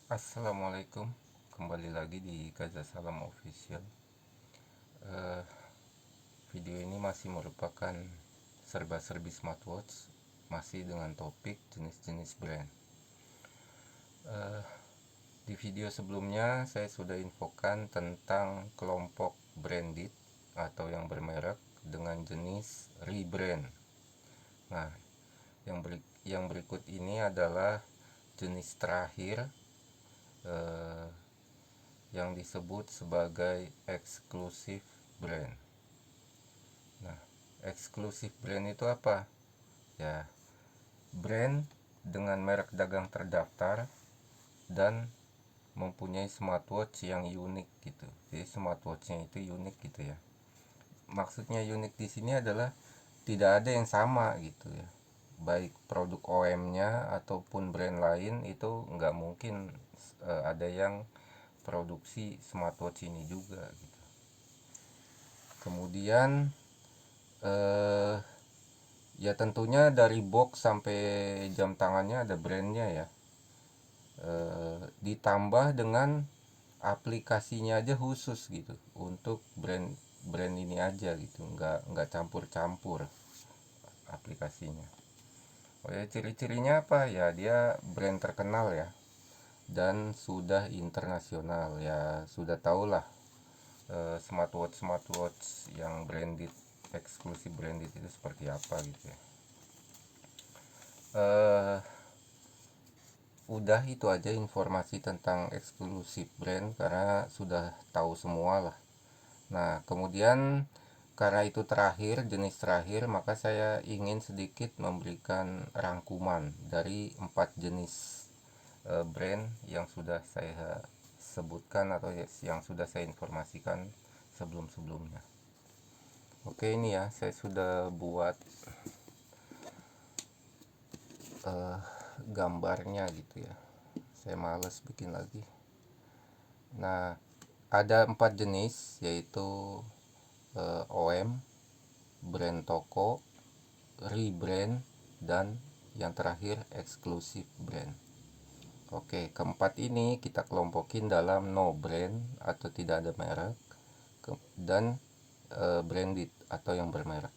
Assalamualaikum, kembali lagi di Gaza Salam Official. Eh, Video ini masih merupakan serba-serbi smartwatch, masih dengan topik jenis-jenis brand. Eh, di video sebelumnya saya sudah infokan tentang kelompok branded atau yang bermerek dengan jenis rebrand. Nah, yang berikut ini adalah jenis terakhir eh, yang disebut sebagai eksklusif brand. Nah, eksklusif brand itu apa? Ya, brand dengan merek dagang terdaftar dan mempunyai smartwatch yang unik gitu. Jadi smartwatchnya itu unik gitu ya. Maksudnya unik di sini adalah tidak ada yang sama gitu ya. Baik produk OEM-nya ataupun brand lain itu nggak mungkin ada yang produksi smartwatch ini juga gitu. Kemudian eh, ya tentunya dari box sampai jam tangannya ada brandnya ya. Ditambah dengan aplikasinya aja khusus gitu untuk brand ini aja gitu, nggak campur-campur aplikasinya. Oh ya, ciri-cirinya apa ya, dia brand terkenal ya, dan sudah internasional ya, sudah tahulah smartwatch yang branded, eksklusif branded itu seperti apa gitu ya. eh Udah itu aja informasi tentang eksklusif brand karena sudah tahu semua lah. Nah, kemudian karena itu terakhir, jenis terakhir, maka saya ingin sedikit memberikan rangkuman dari 4 jenis brand yang sudah saya sebutkan atau yang sudah saya informasikan sebelum-sebelumnya. Oke, ini ya, saya sudah buat eh, gambarnya gitu ya. Saya males bikin lagi. Nah, ada 4 jenis, yaitu OM, brand toko, rebrand, dan yang terakhir eksklusif brand. Oke, keempat ini kita kelompokin dalam no brand atau tidak ada merek, dan branded atau yang bermerek.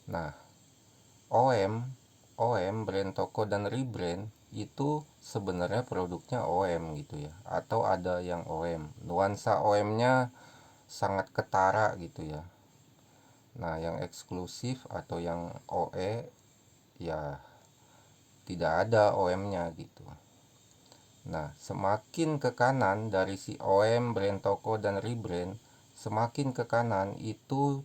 Nah, OM, brand toko dan rebrand itu sebenarnya produknya OM gitu ya, atau ada yang OM. Nuansa OM-nya sangat ketara gitu ya. Nah, yang eksklusif atau yang OE ya tidak ada OM-nya gitu. Nah, semakin ke kanan dari si OM, brand toko dan rebrand, semakin ke kanan itu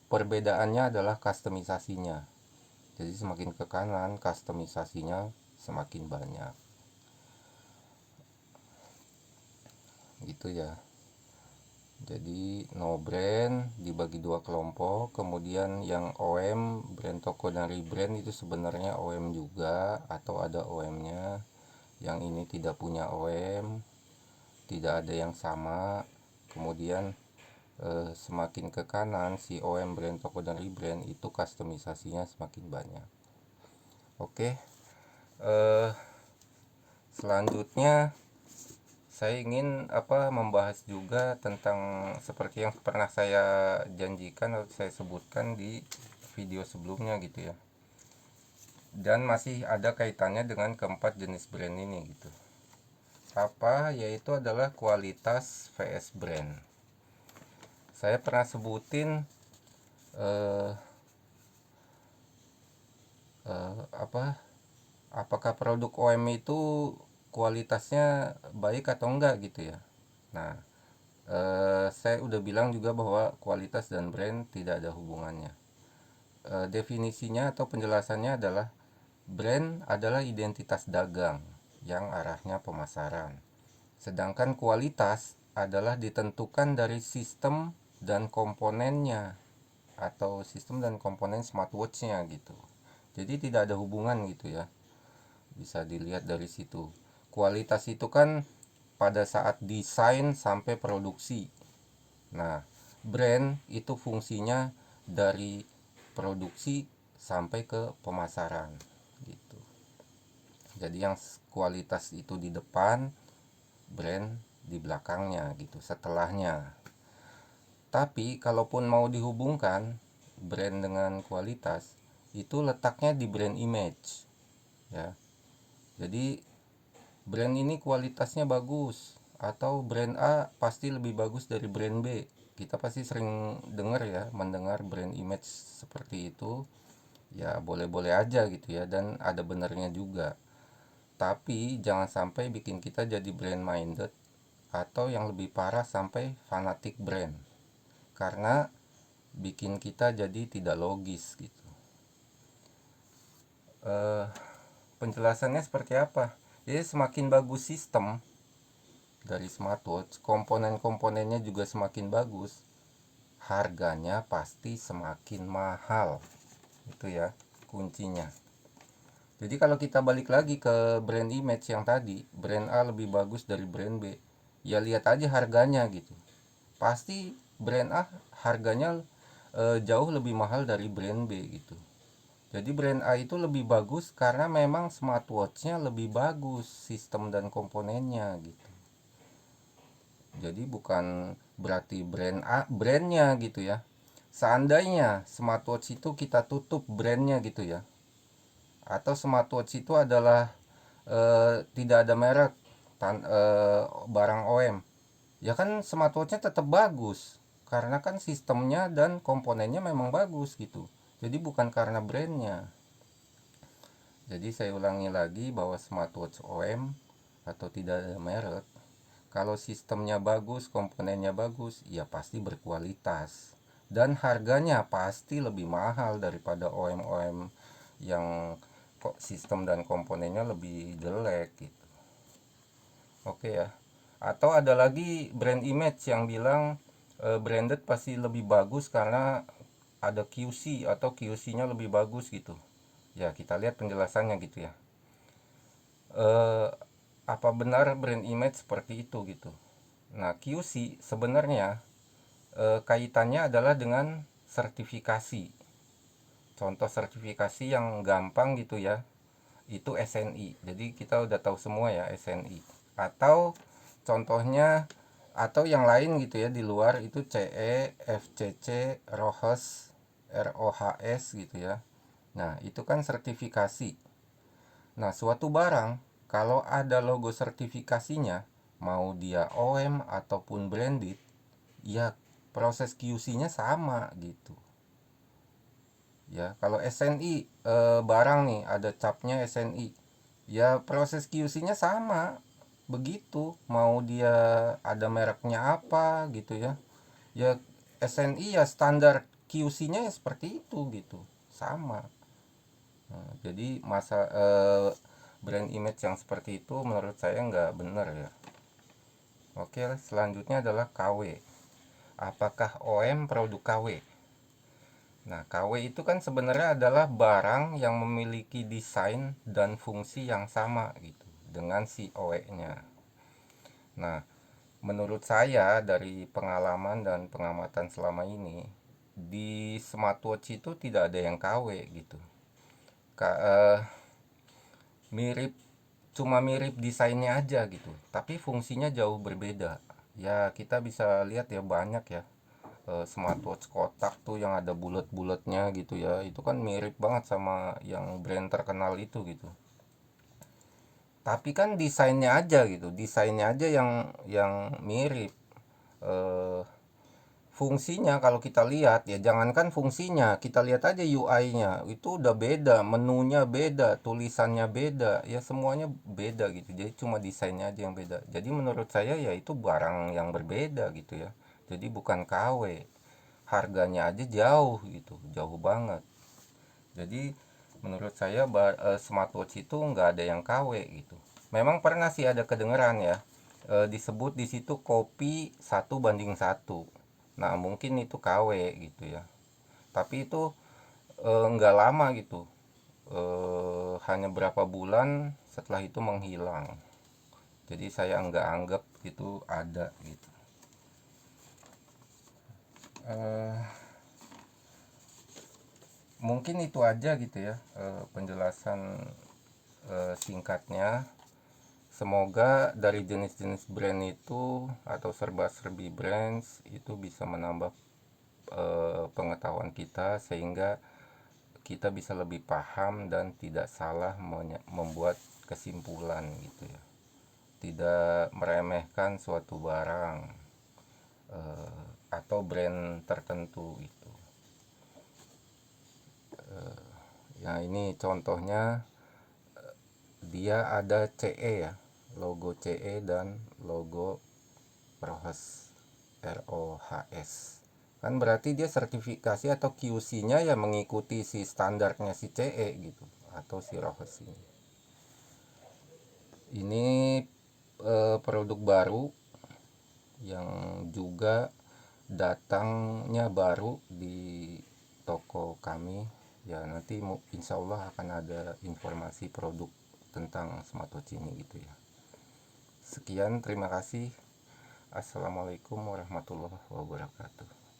perbedaannya adalah kustomisasinya. Jadi semakin ke kanan kustomisasinya semakin banyak. Gitu ya. Jadi no brand dibagi dua kelompok, kemudian yang OM, brand toko dan rebrand itu sebenarnya OM juga atau ada OM-nya. Yang ini tidak punya OM, tidak ada yang sama. Kemudian semakin ke kanan si OM, brand toko dan rebrand itu kustomisasinya semakin banyak. Oke. Selanjutnya saya ingin membahas juga tentang seperti yang pernah saya janjikan atau saya sebutkan di video sebelumnya gitu ya, dan masih ada kaitannya dengan keempat jenis brand ini gitu. Yaitu adalah kualitas vs brand. Saya pernah sebutin eh, apa apakah produk OM itu kualitasnya baik atau enggak gitu ya. Nah, saya udah bilang juga bahwa kualitas dan brand tidak ada hubungannya. Definisinya atau penjelasannya adalah brand adalah identitas dagang yang arahnya pemasaran. Sedangkan kualitas adalah ditentukan dari sistem dan komponennya atau sistem dan komponen smartwatchnya gitu. Jadi tidak ada hubungan gitu ya. Bisa dilihat dari situ. Kualitas itu kan pada saat desain sampai produksi. Nah, brand itu fungsinya dari produksi sampai ke pemasaran gitu. Jadi yang kualitas itu di depan, brand di belakangnya gitu, setelahnya. Tapi kalaupun mau dihubungkan brand dengan kualitas, itu letaknya di brand image ya. Jadi brand ini kualitasnya bagus, atau brand A pasti lebih bagus dari brand B. Kita pasti sering dengar ya, mendengar brand image seperti itu. Ya boleh-boleh aja gitu ya, dan ada benernya juga. Tapi jangan sampai bikin kita jadi brand minded, atau yang lebih parah sampai fanatik brand. Karena bikin kita jadi tidak logis gitu. eh, Penjelasannya seperti apa? Jadi semakin bagus sistem dari smartwatch, komponen-komponennya juga semakin bagus, harganya pasti semakin mahal. Itu ya kuncinya. Jadi kalau kita balik lagi ke brand image yang tadi, brand A lebih bagus dari brand B, ya lihat aja harganya gitu. Pasti brand A harganya jauh lebih mahal dari brand B gitu. Jadi brand A itu lebih bagus karena memang smartwatchnya lebih bagus sistem dan komponennya gitu. Jadi bukan berarti brand A brandnya gitu ya. Seandainya smartwatch itu kita tutup brandnya gitu ya, atau smartwatch itu adalah tidak ada merek, barang OEM, ya kan smartwatchnya tetap bagus karena kan sistemnya dan komponennya memang bagus gitu. Jadi bukan karena brandnya. Jadi saya ulangi lagi bahwa smartwatch OEM atau tidak ada merek, kalau sistemnya bagus, komponennya bagus, ya pasti berkualitas. Dan harganya pasti lebih mahal daripada OEM-OEM yang kok sistem dan komponennya lebih jelek gitu. Oke ya. Atau ada lagi brand image yang bilang branded pasti lebih bagus karena ada QC atau QC-nya lebih bagus gitu. Ya, kita lihat penjelasannya gitu ya. eh, Apa benar brand image seperti itu gitu. Nah, QC sebenarnya kaitannya adalah dengan sertifikasi. Contoh sertifikasi yang gampang gitu ya, itu SNI. Jadi kita udah tahu semua ya SNI. Atau contohnya, atau yang lain gitu ya di luar itu CE, FCC, ROHS, ROHS gitu ya. Nah, itu kan sertifikasi. Nah, suatu barang kalau ada logo sertifikasinya, mau dia OEM ataupun branded, ya proses QC-nya sama gitu. Ya, kalau SNI barang nih ada capnya SNI, ya proses QC-nya sama. Begitu, mau dia ada mereknya apa gitu ya. Ya SNI ya standar QC-nya ya seperti itu gitu. Sama. Nah, jadi brand image yang seperti itu menurut saya nggak benar ya. Oke, selanjutnya adalah KW. Apakah OM produk KW? Nah, KW itu kan sebenarnya adalah barang yang memiliki desain dan fungsi yang sama gitu dengan si OE-nya. Nah, menurut saya dari pengalaman dan pengamatan selama ini, di smartwatch itu tidak ada yang KW gitu. Ka, eh, Mirip, cuma mirip desainnya aja gitu, tapi fungsinya jauh berbeda. Ya kita bisa lihat ya banyak ya smartwatch kotak tuh yang ada bulat-bulatnya gitu ya, itu kan mirip banget sama yang brand terkenal itu gitu. Tapi kan desainnya aja yang mirip. eh, Fungsinya kalau kita lihat ya, jangankan fungsinya, kita lihat aja UI-nya itu udah beda, menunya beda, tulisannya beda, ya semuanya beda gitu. Jadi cuma desainnya aja yang beda. Jadi menurut saya ya itu barang yang berbeda gitu ya. Jadi bukan KW. Harganya aja jauh gitu, jauh banget. Jadi menurut saya smartwatch itu nggak ada yang KW gitu. Memang pernah sih ada kedengeran ya, disebut di situ kopi 1:1. Nah mungkin itu KW gitu ya. Tapi itu nggak lama gitu, hanya berapa bulan setelah itu menghilang. Jadi saya nggak anggap itu ada gitu. Eh, Mungkin itu aja gitu ya, penjelasan singkatnya. Semoga dari jenis-jenis brand itu atau serba-serbi brands itu bisa menambah pengetahuan kita, sehingga kita bisa lebih paham dan tidak salah membuat kesimpulan gitu ya. Tidak meremehkan suatu barang atau brand tertentu itu. Ya ini contohnya, dia ada CE ya, logo CE dan logo ROHS, ROHS. Kan berarti dia sertifikasi atau QC-nya ya mengikuti si standarnya si CE gitu atau si ROHS ini. Ini produk baru yang juga datangnya baru di toko kami ya. Nanti insya Allah akan ada informasi produk tentang smartwatch ini gitu ya. Sekian, terima kasih. Assalamualaikum warahmatullahi wabarakatuh.